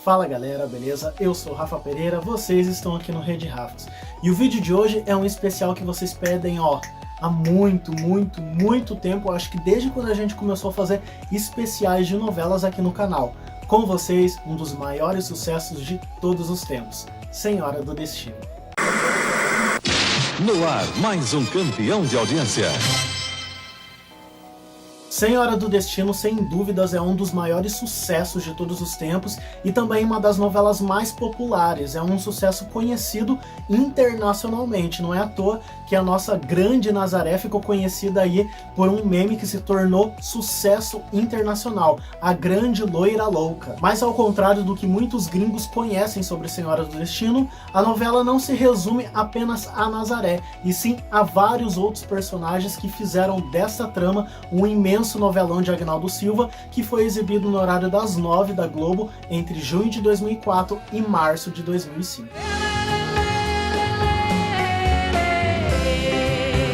Fala galera, beleza? Eu sou o Rafa Pereira, vocês estão aqui no Rede Rafas. E o vídeo de hoje é um especial que vocês pedem, há muito tempo, acho que desde quando a gente começou a fazer especiais de novelas aqui no canal. Com vocês, um dos maiores sucessos de todos os tempos, Senhora do Destino. No ar, mais um campeão de audiência. Senhora do Destino, sem dúvidas, é um dos maiores sucessos de todos os tempos e também uma das novelas mais populares. É um sucesso conhecido internacionalmente. Não é à toa que a nossa grande Nazaré ficou conhecida aí por um meme que se tornou sucesso internacional, a Grande Loira Louca. Mas ao contrário do que muitos gringos conhecem sobre Senhora do Destino, a novela não se resume apenas a Nazaré, e sim a vários outros personagens que fizeram dessa trama um imenso novelão de Agnaldo Silva, que foi exibido no horário das 9 da Globo entre junho de 2004 e março de 2005.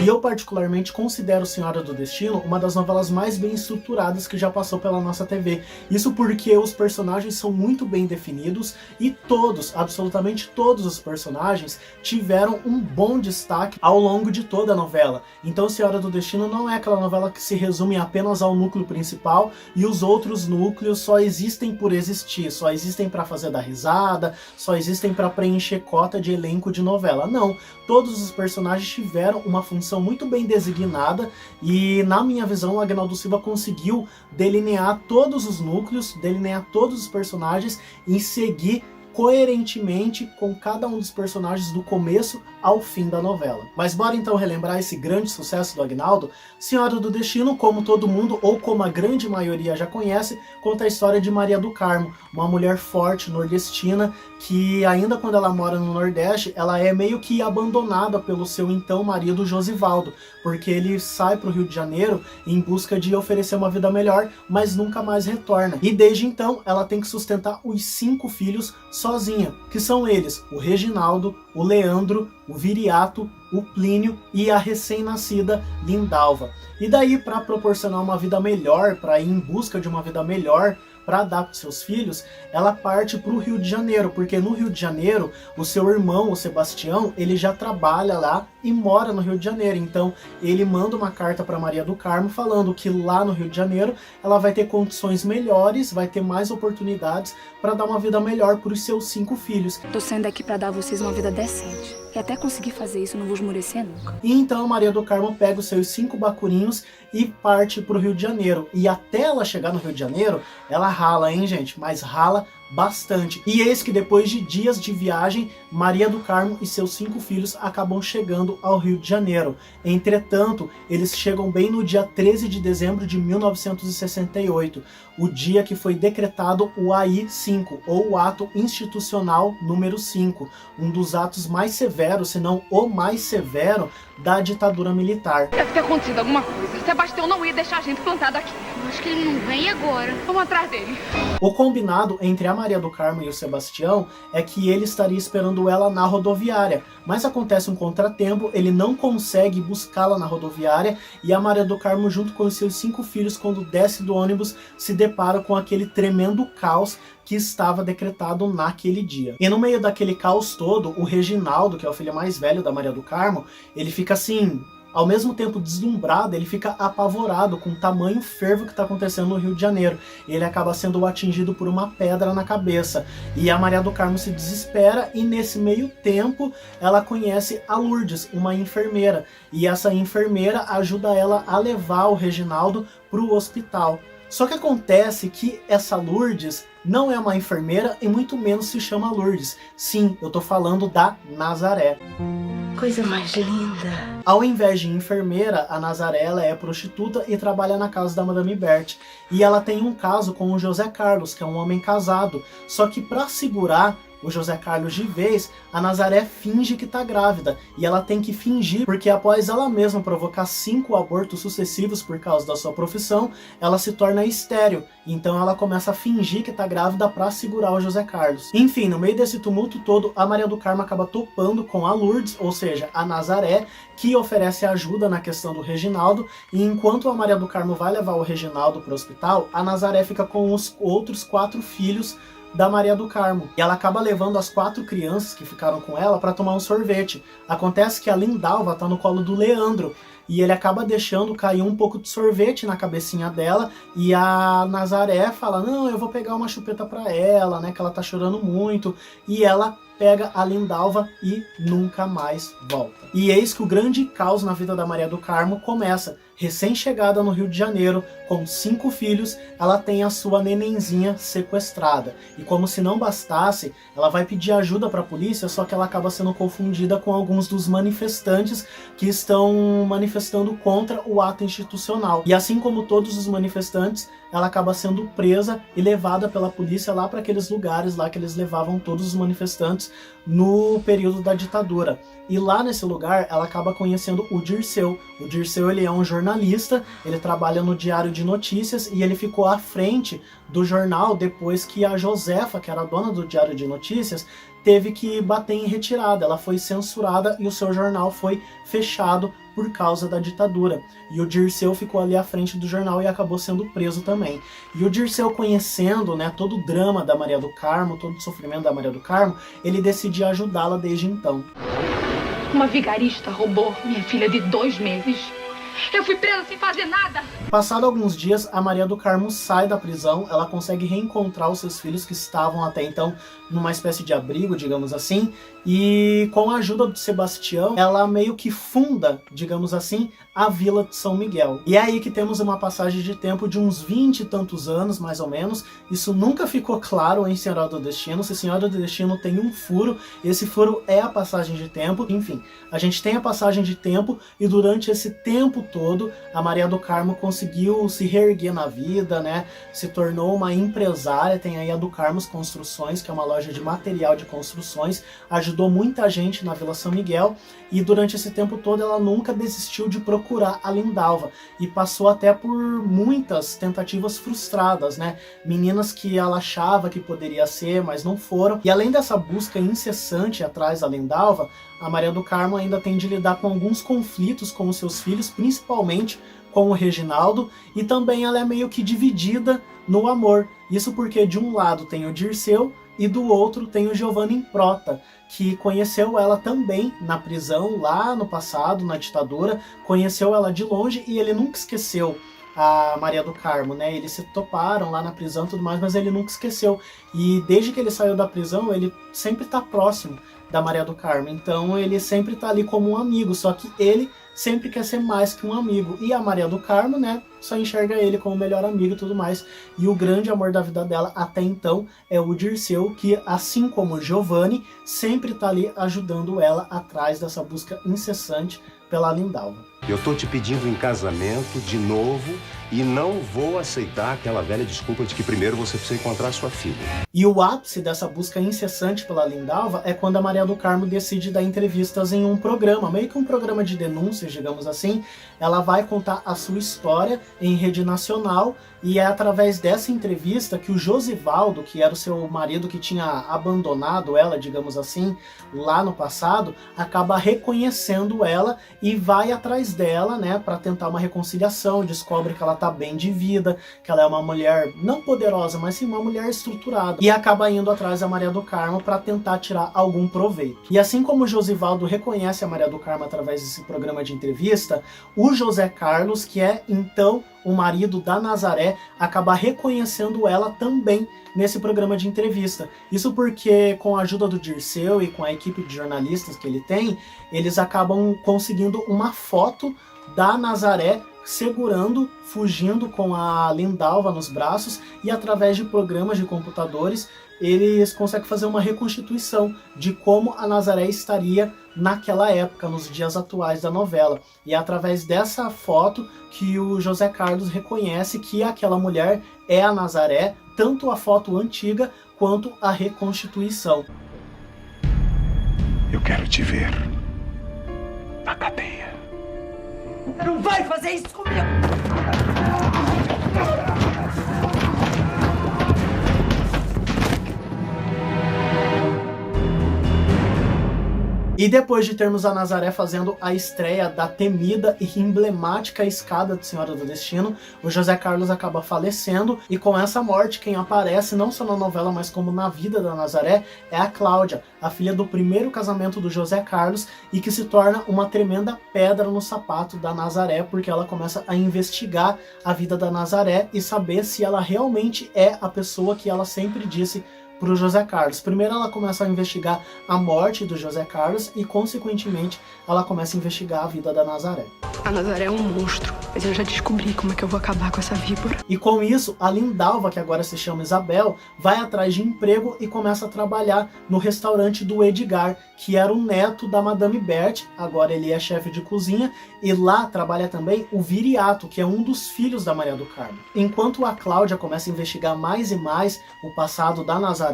E eu particularmente considero Senhora do Destino uma das novelas mais bem estruturadas que já passou pela nossa TV. Isso porque os personagens são muito bem definidos e todos, absolutamente todos os personagens, tiveram um bom destaque ao longo de toda a novela. Então Senhora do Destino não é aquela novela que se resume apenas ao núcleo principal e os outros núcleos só existem por existir, só existem para fazer dar risada, só existem para preencher cota de elenco de novela. Não, todos os personagens tiveram uma função muito bem designada e, na minha visão, o Agnaldo Silva conseguiu delinear todos os núcleos, delinear todos os personagens e seguir coerentemente com cada um dos personagens do começo ao fim da novela. Mas bora então relembrar esse grande sucesso do Agnaldo. Senhora do Destino, como todo mundo, ou como a grande maioria já conhece, conta a história de Maria do Carmo, uma mulher forte, nordestina, que ainda quando ela mora no Nordeste, ela é meio que abandonada pelo seu então marido Josivaldo, porque ele sai para o Rio de Janeiro em busca de oferecer uma vida melhor, mas nunca mais retorna. E desde então, ela tem que sustentar os 5 filhos sozinha, que são eles, o Reginaldo, o Leandro, o Viriato, o Plínio e a recém-nascida Lindalva. E daí, para proporcionar uma vida melhor, para ir em busca de uma vida melhor para dar para seus filhos, ela parte para o Rio de Janeiro, porque no Rio de Janeiro, o seu irmão, o Sebastião, ele já trabalha lá e mora no Rio de Janeiro. Então, ele manda uma carta para Maria do Carmo falando que lá no Rio de Janeiro ela vai ter condições melhores, vai ter mais oportunidades para dar uma vida melhor para os seus 5 filhos. Tô saindo aqui para dar a vocês uma vida decente. E até conseguir fazer isso, não vou esmorecer nunca. E então Maria do Carmo pega os seus 5 bacurinhos e parte para o Rio de Janeiro. E até ela chegar no Rio de Janeiro, ela rala, hein, gente? Mas rala bastante. E eis que depois de dias de viagem, Maria do Carmo e seus 5 filhos acabam chegando ao Rio de Janeiro. Entretanto, eles chegam bem no dia 13 de dezembro de 1968, o dia que foi decretado o AI-5, ou o Ato Institucional número 5, um dos atos mais severos, se não o mais severo, da ditadura militar. Deve ter acontecido alguma coisa. Sebastião não ia deixar a gente plantada aqui. Acho que ele não vem agora. Vamos atrás dele. O combinado entre a Maria do Carmo e o Sebastião é que ele estaria esperando ela na rodoviária, mas acontece um contratempo, ele não consegue buscá-la na rodoviária e a Maria do Carmo, junto com os seus 5 filhos, quando desce do ônibus, se depara com aquele tremendo caos que estava decretado naquele dia. E no meio daquele caos todo, o Reginaldo, que é o filho mais velho da Maria do Carmo, ele fica assim, ao mesmo tempo deslumbrado, ele fica apavorado com o tamanho fervo que está acontecendo no Rio de Janeiro. Ele acaba sendo atingido por uma pedra na cabeça. E a Maria do Carmo se desespera e nesse meio tempo ela conhece a Lourdes, uma enfermeira. E essa enfermeira ajuda ela a levar o Reginaldo para o hospital. Só que acontece que essa Lourdes não é uma enfermeira e muito menos se chama Lourdes. Sim, eu tô falando da Nazaré. Coisa mais linda. Ao invés de enfermeira, a Nazaré ela é prostituta e trabalha na casa da Madame Berthe. E ela tem um caso com o José Carlos, que é um homem casado. Só que para segurar o José Carlos de vez, a Nazaré finge que tá grávida, e ela tem que fingir porque após ela mesma provocar 5 abortos sucessivos por causa da sua profissão, ela se torna estéril, então ela começa a fingir que tá grávida para segurar o José Carlos. Enfim, no meio desse tumulto todo, a Maria do Carmo acaba topando com a Lourdes, ou seja, a Nazaré, que oferece ajuda na questão do Reginaldo, e enquanto a Maria do Carmo vai levar o Reginaldo para o hospital, a Nazaré fica com os outros 4 filhos da Maria do Carmo. E ela acaba levando as 4 crianças que ficaram com ela para tomar um sorvete. Acontece que a Lindalva tá no colo do Leandro, e ele acaba deixando cair um pouco de sorvete na cabecinha dela, e a Nazaré fala, não, eu vou pegar uma chupeta pra ela, né, que ela tá chorando muito, e ela pega a Lindalva e nunca mais volta. E eis que o grande caos na vida da Maria do Carmo começa. Recém-chegada no Rio de Janeiro, com 5 filhos, ela tem a sua nenenzinha sequestrada. E como se não bastasse, ela vai pedir ajuda para a polícia, só que ela acaba sendo confundida com alguns dos manifestantes que estão manifestando contra o ato institucional. E assim como todos os manifestantes, ela acaba sendo presa e levada pela polícia lá para aqueles lugares lá que eles levavam todos os manifestantes no período da ditadura. E lá nesse lugar ela acaba conhecendo o Dirceu. O Dirceu, ele é um jornalista, ele trabalha no Diário de Notícias e ele ficou à frente do jornal depois que a Josefa, que era a dona do Diário de Notícias, teve que bater em retirada. Ela foi censurada e o seu jornal foi fechado por causa da ditadura. E o Dirceu ficou ali à frente do jornal e acabou sendo preso também. E o Dirceu, conhecendo, né, todo o drama da Maria do Carmo, todo o sofrimento da Maria do Carmo, ele decidiu ajudá-la desde então. Uma vigarista roubou minha filha de 2 meses. Eu fui presa sem fazer nada. Passado alguns dias, a Maria do Carmo sai da prisão, ela consegue reencontrar os seus filhos que estavam até então numa espécie de abrigo, digamos assim, e com a ajuda do Sebastião, ela meio que funda, digamos assim, a Vila de São Miguel. E é aí que temos uma passagem de tempo de uns 20 e tantos anos, mais ou menos. Isso nunca ficou claro em Senhora do Destino. Se Senhora do Destino tem um furo, esse furo é a passagem de tempo. Enfim, a gente tem a passagem de tempo e durante esse tempo todo, a Maria do Carmo conseguiu se reerguer na vida, né? Se tornou uma empresária, tem aí a do Carmos Construções, que é uma loja de material de construções, ajudou muita gente na Vila São Miguel, e durante esse tempo todo ela nunca desistiu de procurar a Lindalva, e passou até por muitas tentativas frustradas, né? Meninas que ela achava que poderia ser, mas não foram. E além dessa busca incessante atrás da Lindalva, a Maria do Carmo ainda tem de lidar com alguns conflitos com os seus filhos, principalmente com o Reginaldo, e também ela é meio que dividida no amor. Isso porque de um lado tem o Dirceu e do outro tem o Giovanni Improta, que conheceu ela também na prisão, lá no passado, na ditadura, conheceu ela de longe e ele nunca esqueceu a Maria do Carmo, né? Eles se toparam lá na prisão e tudo mais, mas ele nunca esqueceu. E desde que ele saiu da prisão, ele sempre tá próximo da Maria do Carmo, então ele sempre tá ali como um amigo, só que ele sempre quer ser mais que um amigo. E a Maria do Carmo, né, só enxerga ele como o melhor amigo e tudo mais. E o grande amor da vida dela até então é o Dirceu, que assim como o Giovanni, sempre tá ali ajudando ela atrás dessa busca incessante pela Lindalva. Eu tô te pedindo em casamento de novo e não vou aceitar aquela velha desculpa de que primeiro você precisa encontrar sua filha. E o ápice dessa busca incessante pela Lindalva é quando a Maria do Carmo decide dar entrevistas em um programa, meio que um programa de denúncias, digamos assim. Ela vai contar a sua história em rede nacional, e é através dessa entrevista que o Josivaldo, que era o seu marido que tinha abandonado ela, digamos assim, lá no passado, acaba reconhecendo ela e vai atrás dela, né, para tentar uma reconciliação. Descobre que ela tá bem de vida, que ela é uma mulher não poderosa, mas sim uma mulher estruturada, e acaba indo atrás da Maria do Carmo para tentar tirar algum proveito. E assim como o Josivaldo reconhece a Maria do Carmo através desse programa de entrevista, o José Carlos, que é então o marido da Nazaré, acaba reconhecendo ela também nesse programa de entrevista. Isso porque, com a ajuda do Dirceu e com a equipe de jornalistas que ele tem, eles acabam conseguindo uma foto da Nazaré segurando, fugindo com a Lindalva nos braços, e através de programas de computadores eles conseguem fazer uma reconstituição de como a Nazaré estaria naquela época, nos dias atuais da novela. E é através dessa foto que o José Carlos reconhece que aquela mulher é a Nazaré, tanto a foto antiga quanto a reconstituição. Eu quero te ver na cadeia. Você não vai fazer isso comigo! E depois de termos a Nazaré fazendo a estreia da temida e emblemática escada de Senhora do Destino, o José Carlos acaba falecendo, e com essa morte quem aparece não só na novela, mas como na vida da Nazaré, é a Cláudia, a filha do primeiro casamento do José Carlos, e que se torna uma tremenda pedra no sapato da Nazaré, porque ela começa a investigar a vida da Nazaré e saber se ela realmente é a pessoa que ela sempre disse para o José Carlos. Primeiro ela começa a investigar a morte do José Carlos e, consequentemente, ela começa a investigar a vida da Nazaré. A Nazaré é um monstro, mas eu já descobri como é que eu vou acabar com essa víbora. E com isso, a Lindalva, que agora se chama Isabel, vai atrás de emprego e começa a trabalhar no restaurante do Edgar, que era o neto da Madame Berthe, agora ele é chefe de cozinha, e lá trabalha também o Viriato, que é um dos filhos da Maria do Carmo. Enquanto a Cláudia começa a investigar mais e mais o passado da Nazaré,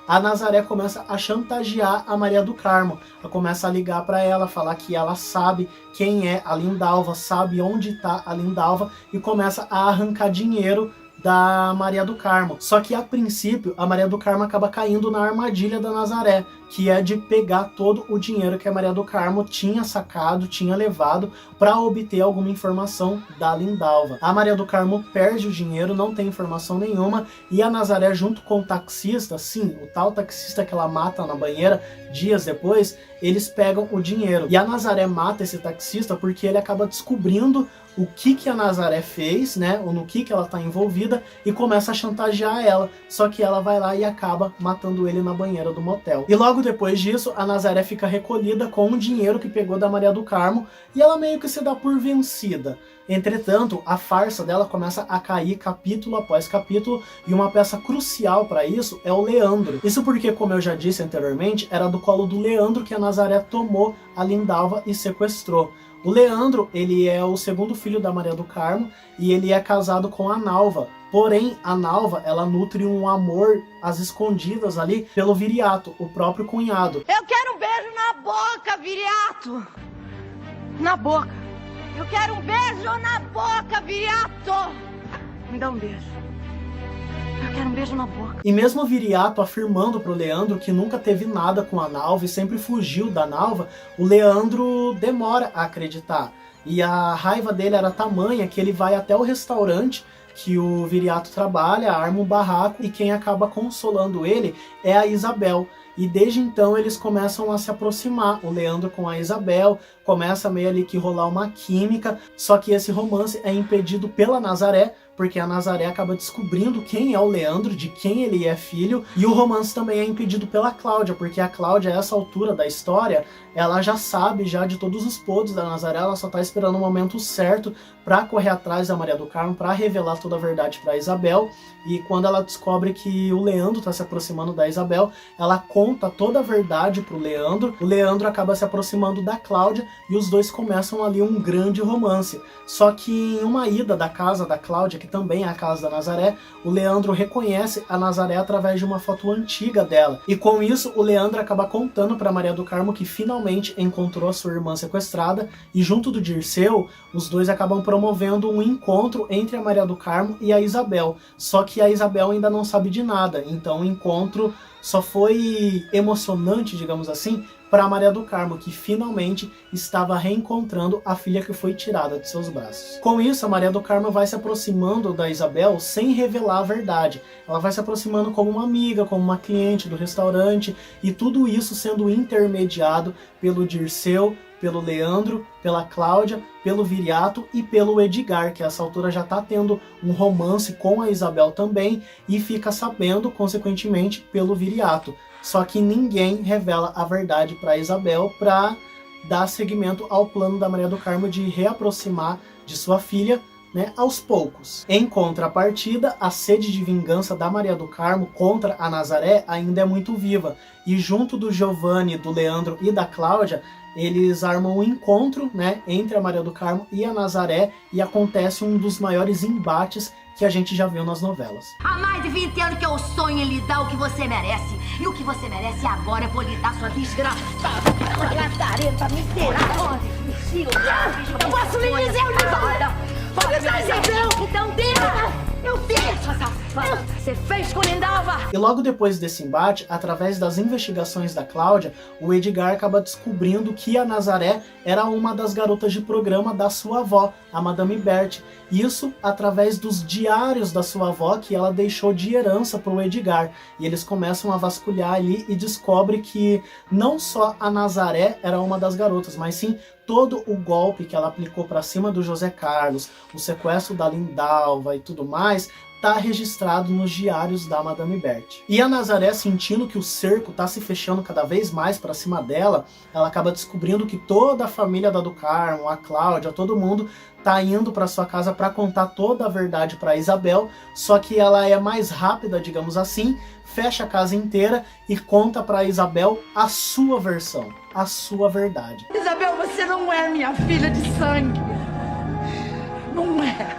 a Nazaré começa a chantagear a Maria do Carmo. Ela começa a ligar para ela, falar que ela sabe quem é a Lindalva, sabe onde está a Lindalva, e começa a arrancar dinheiro da Maria do Carmo. Só que a princípio a Maria do Carmo acaba caindo na armadilha da Nazaré, que é de pegar todo o dinheiro que a Maria do Carmo tinha sacado, tinha levado para obter alguma informação da Lindalva. A Maria do Carmo perde o dinheiro, não tem informação nenhuma, e a Nazaré, junto com o taxista, sim, o tal taxista que ela mata na banheira dias depois, eles pegam o dinheiro. E a Nazaré mata esse taxista porque ele acaba descobrindo o que a Nazaré fez, né, ou no que ela está envolvida, e começa a chantagear ela. Só que ela vai lá e acaba matando ele na banheira do motel. E logo depois disso, a Nazaré fica recolhida com o dinheiro que pegou da Maria do Carmo, e ela meio que se dá por vencida. Entretanto, a farsa dela começa a cair capítulo após capítulo, e uma peça crucial para isso é o Leandro. Isso porque, como eu já disse anteriormente, era do colo do Leandro que a Nazaré tomou a Lindalva e sequestrou. O Leandro, ele é o segundo filho da Maria do Carmo, e ele é casado com a Nalva. Porém, a Nalva, ela nutre um amor às escondidas ali pelo Viriato, o próprio cunhado. Eu quero um beijo na boca, Viriato! Na boca! Eu quero um beijo na boca, Viriato! Me dá um beijo. Eu quero um beijo na boca. E mesmo o Viriato afirmando pro Leandro que nunca teve nada com a Nalva e sempre fugiu da Nalva, o Leandro demora a acreditar. E a raiva dele era tamanha que ele vai até o restaurante que o Viriato trabalha, arma um barraco, e quem acaba consolando ele é a Isabel. E desde então eles começam a se aproximar, o Leandro com a Isabel, começa meio ali que rolar uma química, só que esse romance é impedido pela Nazaré, porque a Nazaré acaba descobrindo quem é o Leandro, de quem ele é filho, e o romance também é impedido pela Cláudia, porque a Cláudia, a essa altura da história, ela já sabe já de todos os podres da Nazaré, ela só tá esperando o momento certo para correr atrás da Maria do Carmo, para revelar toda a verdade para Isabel. E quando ela descobre que o Leandro tá se aproximando da Isabel, ela conta toda a verdade pro Leandro. O Leandro acaba se aproximando da Cláudia e os dois começam ali um grande romance. Só que em uma ida da casa da Cláudia, que também é a casa da Nazaré, o Leandro reconhece a Nazaré através de uma foto antiga dela. E com isso, o Leandro acaba contando para Maria do Carmo que finalmente encontrou a sua irmã sequestrada, e junto do Dirceu, os dois acabam promovendo um encontro entre a Maria do Carmo e a Isabel. Só que a Isabel ainda não sabe de nada, então o encontro só foi emocionante, digamos assim, para a Maria do Carmo, que finalmente estava reencontrando a filha que foi tirada de seus braços. Com isso, a Maria do Carmo vai se aproximando da Isabel sem revelar a verdade. Ela vai se aproximando como uma amiga, como uma cliente do restaurante, e tudo isso sendo intermediado pelo Dirceu, pelo Leandro, pela Cláudia, pelo Viriato e pelo Edgar, que a essa altura já está tendo um romance com a Isabel também, e fica sabendo, consequentemente, pelo Viriato. Só que ninguém revela a verdade para Isabel, para dar seguimento ao plano da Maria do Carmo de reaproximar de sua filha, né, aos poucos. Em contrapartida, a sede de vingança da Maria do Carmo contra a Nazaré ainda é muito viva, e junto do Giovanni, do Leandro e da Cláudia, eles armam um encontro, né, entre a Maria do Carmo e a Nazaré, e acontece um dos maiores embates que a gente já viu nas novelas. Há mais de 20 anos que eu sonho em lhe dar o que você merece. E o que você merece agora eu vou lhe dar, sua desgraçada, latarenta, miserável. Eu posso lhe dizer onde vai. Você já viu? Então diga! Eu fiz, sua safada! Você fez com Lindalva! E logo depois desse embate, através das investigações da Cláudia, o Edgar acaba descobrindo que a Nazaré era uma das garotas de programa da sua avó, a Madame Berthe. Isso através dos diários da sua avó que ela deixou de herança para o Edgar. E eles começam a vasculhar ali e descobrem que não só a Nazaré era uma das garotas, mas sim todo o golpe que ela aplicou para cima do José Carlos, o sequestro da Lindalva e tudo mais, tá registrado nos diários da Madame Berthe. E a Nazaré, sentindo que o cerco tá se fechando cada vez mais para cima dela, ela acaba descobrindo que toda a família da do Carmo, a Cláudia, todo mundo tá indo para sua casa para contar toda a verdade para Isabel, só que ela é mais rápida, digamos assim, fecha a casa inteira e conta para Isabel a sua versão, a sua verdade. Isabel, você não é minha filha de sangue. Não é.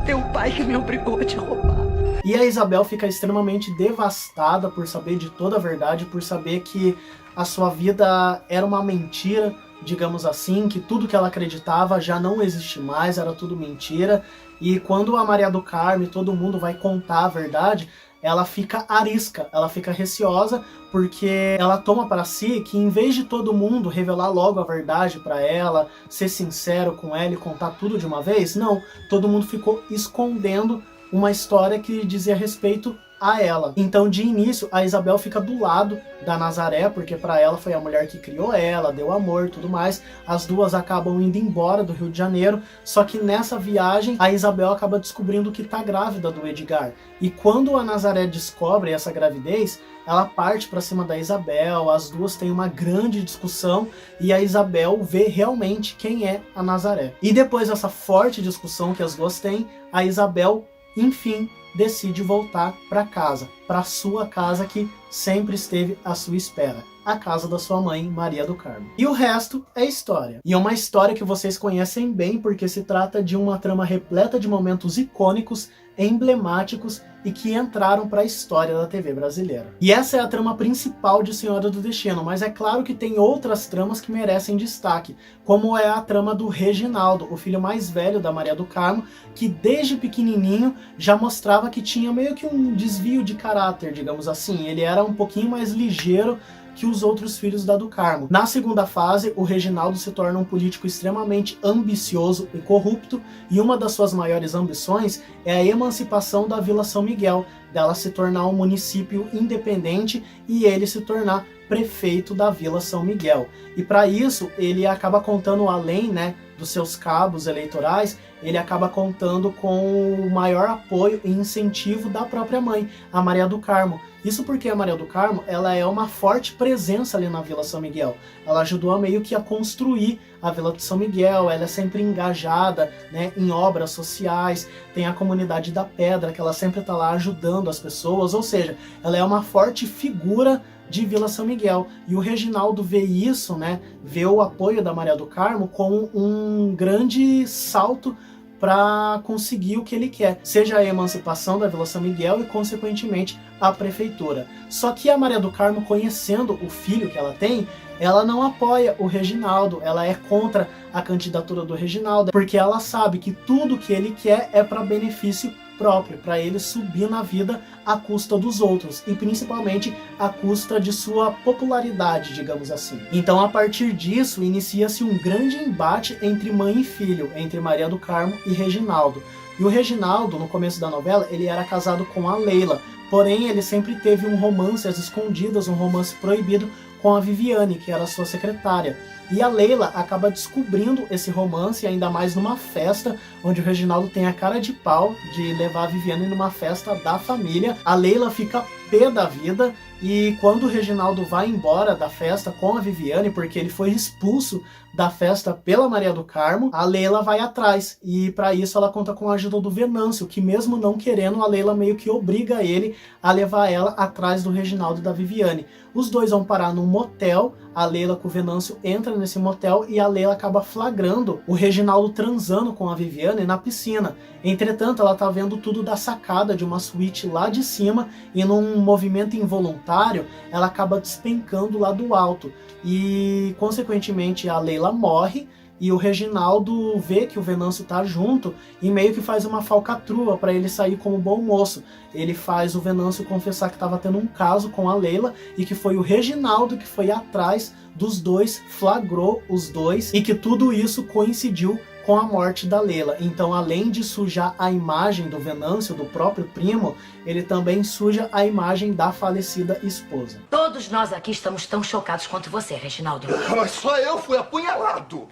Teu pai que me obrigou a te roubar. E a Isabel fica extremamente devastada por saber de toda a verdade, por saber que a sua vida era uma mentira, digamos assim, que tudo que ela acreditava já não existe mais, era tudo mentira. E quando a Maria do Carmo e todo mundo vai contar a verdade, ela fica arisca, ela fica receosa, porque ela toma para si que em vez de todo mundo revelar logo a verdade para ela, ser sincero com ela e contar tudo de uma vez, não, todo mundo ficou escondendo uma história que dizia respeito a ela. Então, de início, a Isabel fica do lado da Nazaré, porque para ela foi a mulher que criou ela, deu amor e tudo mais. As duas acabam indo embora do Rio de Janeiro, só que nessa viagem, a Isabel acaba descobrindo que tá grávida do Edgar. E quando a Nazaré descobre essa gravidez, ela parte para cima da Isabel, as duas têm uma grande discussão e a Isabel vê realmente quem é a Nazaré. E depois dessa forte discussão que as duas têm, a Isabel, enfim, decide voltar para casa, para sua casa que sempre esteve à sua espera, a casa da sua mãe, Maria do Carmo. E o resto é história. E é uma história que vocês conhecem bem, porque se trata de uma trama repleta de momentos icônicos, emblemáticos e que entraram para a história da TV brasileira. E essa é a trama principal de Senhora do Destino, mas é claro que tem outras tramas que merecem destaque, como é a trama do Reginaldo, o filho mais velho da Maria do Carmo, que desde pequenininho já mostrava que tinha meio que um desvio de caráter, digamos assim. Ele era um pouquinho mais ligeiro que os outros filhos da do Carmo. Na segunda fase, o Reginaldo se torna um político extremamente ambicioso e corrupto, e uma das suas maiores ambições é a emancipação da Vila São Miguel, dela se tornar um município independente e ele se tornar prefeito da Vila São Miguel. E para isso, ele acaba contando, além, dos seus cabos eleitorais, ele acaba contando com o maior apoio e incentivo da própria mãe, a Maria do Carmo. Isso porque a Maria do Carmo, ela é uma forte presença ali na Vila São Miguel. Ela ajudou meio que a construir a Vila de São Miguel, ela é sempre engajada, em obras sociais, tem a comunidade da Pedra, que ela sempre está lá ajudando as pessoas, ou seja, ela é uma forte figura de Vila São Miguel. E o Reginaldo vê isso, vê o apoio da Maria do Carmo como um grande salto para conseguir o que ele quer, seja a emancipação da Vila São Miguel e, consequentemente, a prefeitura. Só que a Maria do Carmo, conhecendo o filho que ela tem, ela não apoia o Reginaldo, ela é contra a candidatura do Reginaldo, porque ela sabe que tudo que ele quer é para benefício próprio, para ele subir na vida à custa dos outros, e principalmente à custa de sua popularidade, digamos assim. Então, a partir disso, inicia-se um grande embate entre mãe e filho, entre Maria do Carmo e Reginaldo. E o Reginaldo, no começo da novela, ele era casado com a Leila, porém ele sempre teve um romance às escondidas, um romance proibido com a Viviane, que era sua secretária. E a Leila acaba descobrindo esse romance, ainda mais numa festa, onde o Reginaldo tem a cara de pau de levar a Viviane numa festa da família. A Leila fica pé da vida, e quando o Reginaldo vai embora da festa com a Viviane, porque ele foi expulso da festa pela Maria do Carmo, a Leila vai atrás, e para isso ela conta com a ajuda do Venâncio, que mesmo não querendo, a Leila meio que obriga ele a levar ela atrás do Reginaldo e da Viviane. Os dois vão parar num motel, a Leila com o Venâncio entra nesse motel e a Leila acaba flagrando o Reginaldo transando com a Viviane na piscina. Entretanto, ela tá vendo tudo da sacada de uma suíte lá de cima, e num movimento involuntário, ela acaba despencando lá do alto. E, consequentemente, a Leila morre, e o Reginaldo vê que o Venâncio tá junto e meio que faz uma falcatrua para ele sair como bom moço. Ele faz o Venâncio confessar que estava tendo um caso com a Leila e que foi o Reginaldo que foi atrás dos dois, flagrou os dois e que tudo isso coincidiu com a morte da Leila. Então, além de sujar a imagem do Venâncio, do próprio primo, ele também suja a imagem da falecida esposa. Todos nós aqui estamos tão chocados quanto você, Reginaldo. Mas só eu fui apunhalado.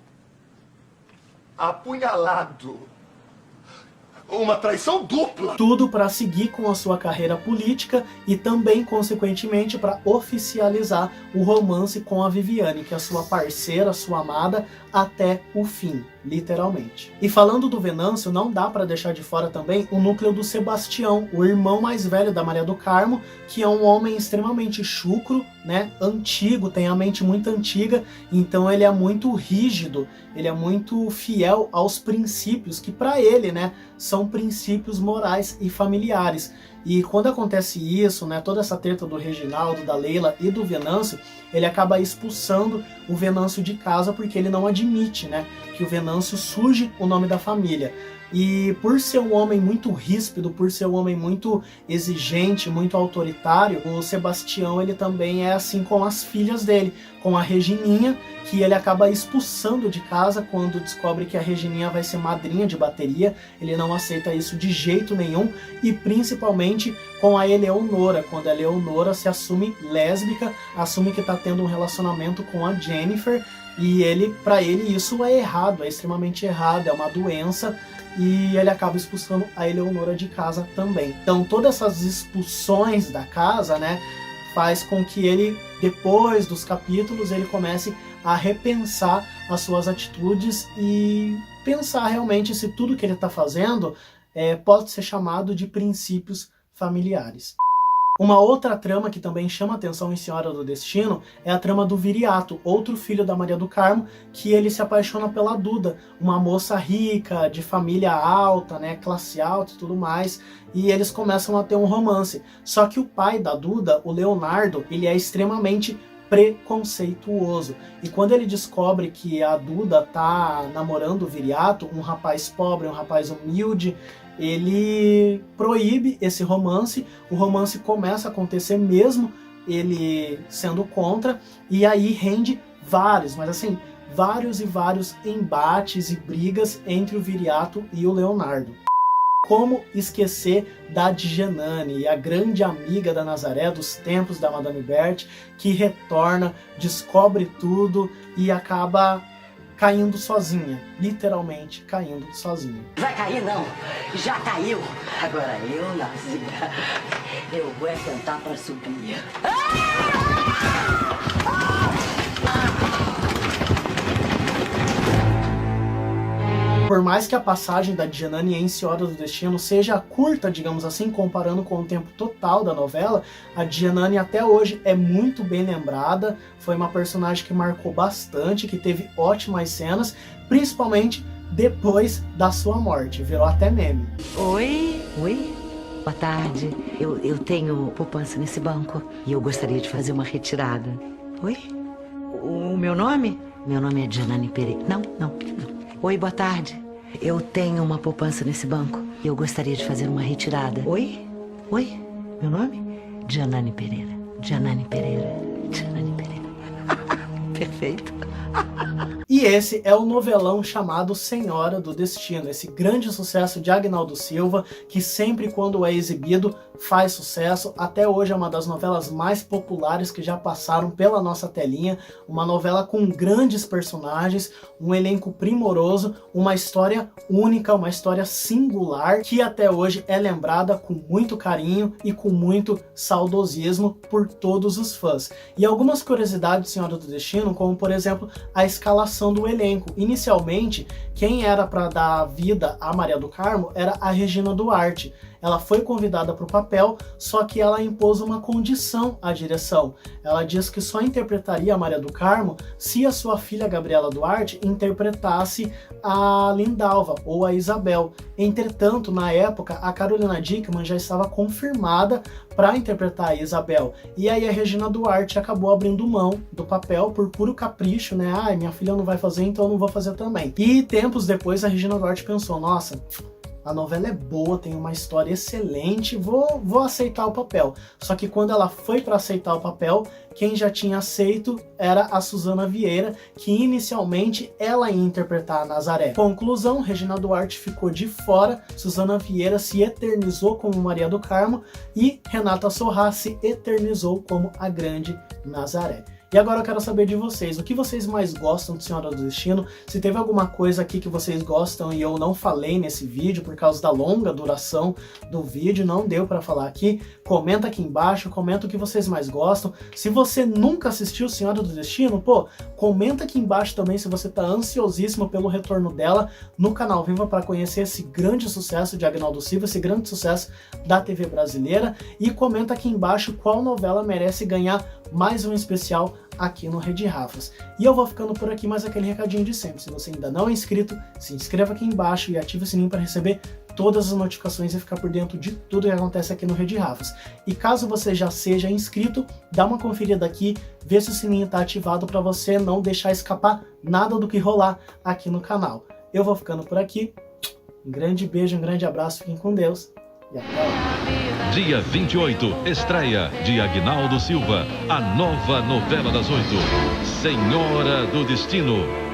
Apunhalado. Uma traição dupla. Tudo para seguir com a sua carreira política e também, consequentemente, para oficializar o romance com a Viviane, que é a sua parceira, sua amada, até o fim, literalmente. E falando do Venâncio, não dá para deixar de fora também o núcleo do Sebastião, o irmão mais velho da Maria do Carmo, que é um homem extremamente chucro, né, antigo, tem a mente muito antiga, então ele é muito rígido, ele é muito fiel aos princípios que para ele, né, são princípios morais e familiares. E quando acontece isso, né, toda essa treta do Reginaldo, da Leila e do Venâncio, ele acaba expulsando o Venâncio de casa porque ele não admite, né, que o Venâncio suje o nome da família. E por ser um homem muito ríspido, por ser um homem muito exigente, muito autoritário, o Sebastião ele também é assim com as filhas dele, com a Regininha, que ele acaba expulsando de casa quando descobre que a Regininha vai ser madrinha de bateria. Ele não aceita isso de jeito nenhum, e principalmente com a Eleonora, quando a Eleonora se assume lésbica, assume que está tendo um relacionamento com a Jennifer, e para ele isso é errado, é extremamente errado, é uma doença, e ele acaba expulsando a Eleonora de casa também. Então todas essas expulsões da casa, né, faz com que ele, depois dos capítulos, ele comece a repensar as suas atitudes e pensar realmente se tudo que ele está fazendo pode ser chamado de princípios familiares. Uma outra trama que também chama atenção em Senhora do Destino é a trama do Viriato, outro filho da Maria do Carmo, que ele se apaixona pela Duda, uma moça rica, de família alta, né, classe alta e tudo mais, e eles começam a ter um romance. Só que o pai da Duda, o Leonardo, ele é extremamente preconceituoso. E quando ele descobre que a Duda tá namorando o Viriato, um rapaz pobre, um rapaz humilde, ele proíbe esse romance. O romance começa a acontecer mesmo ele sendo contra, e aí rende vários, mas assim, vários e vários embates e brigas entre o Viriato e o Leonardo. Como esquecer da Djanane, a grande amiga da Nazaré dos tempos da Madame Berthe, que retorna, descobre tudo e acaba caindo sozinha, literalmente caindo sozinha. Vai cair não, já caiu. Agora eu, Nazinha, eu vou tentar para subir. Por mais que a passagem da Djanane em Senhora do Destino seja curta, digamos assim, comparando com o tempo total da novela, a Djanane até hoje é muito bem lembrada, foi uma personagem que marcou bastante, que teve ótimas cenas, principalmente depois da sua morte, virou até meme. Oi, boa tarde. Eu tenho poupança nesse banco e eu gostaria de fazer uma retirada. Oi? O meu nome? Meu nome é Djanane Pereira. Não. Oi, boa tarde. Eu tenho uma poupança nesse banco e eu gostaria de fazer uma retirada. Oi? Meu nome? Djanane Pereira. Perfeito. E esse é o novelão chamado Senhora do Destino, esse grande sucesso de Agnaldo Silva, que sempre quando é exibido faz sucesso. Até hoje é uma das novelas mais populares que já passaram pela nossa telinha, uma novela com grandes personagens, um elenco primoroso, uma história única, uma história singular, que até hoje é lembrada com muito carinho e com muito saudosismo por todos os fãs. E algumas curiosidades de Senhora do Destino, como por exemplo a escalação do elenco. Inicialmente, quem era para dar vida a Maria do Carmo era a Regina Duarte. ela foi convidada para o papel, só que ela impôs uma condição à direção. Ela diz que só interpretaria a Maria do Carmo se a sua filha Gabriela Duarte interpretasse a Lindalva ou a Isabel. Entretanto, na época, a Carolina Dickman já estava confirmada para interpretar a Isabel. E aí a Regina Duarte acabou abrindo mão do papel por puro capricho, né? Ah, minha filha não vai fazer, então eu não vou fazer também. E tempos depois a Regina Duarte pensou, nossa, a novela é boa, tem uma história excelente, vou aceitar o papel. Só que quando ela foi para aceitar o papel, quem já tinha aceito era a Suzana Vieira, que inicialmente ela ia interpretar a Nazaré. Conclusão, Regina Duarte ficou de fora, Suzana Vieira se eternizou como Maria do Carmo e Renata Sorrah se eternizou como a grande Nazaré. E agora eu quero saber de vocês, o que vocês mais gostam de Senhora do Destino? Se teve alguma coisa aqui que vocês gostam e eu não falei nesse vídeo por causa da longa duração do vídeo, não deu pra falar aqui, comenta aqui embaixo, comenta o que vocês mais gostam. Se você nunca assistiu Senhora do Destino, pô, comenta aqui embaixo também se você tá ansiosíssimo pelo retorno dela no canal Viva para conhecer esse grande sucesso de Agnaldo Silva, esse grande sucesso da TV brasileira, e comenta aqui embaixo qual novela merece ganhar mais um especial aqui no Rede Rafas. E eu vou ficando por aqui, mas aquele recadinho de sempre. Se você ainda não é inscrito, se inscreva aqui embaixo e ative o sininho para receber todas as notificações e ficar por dentro de tudo que acontece aqui no Rede Rafas. E caso você já seja inscrito, dá uma conferida aqui, vê se o sininho está ativado para você não deixar escapar nada do que rolar aqui no canal. Eu vou ficando por aqui. Um grande beijo, um grande abraço, fiquem com Deus e até lá. Dia 28, estreia de Agnaldo Silva, a nova novela das 8, Senhora do Destino.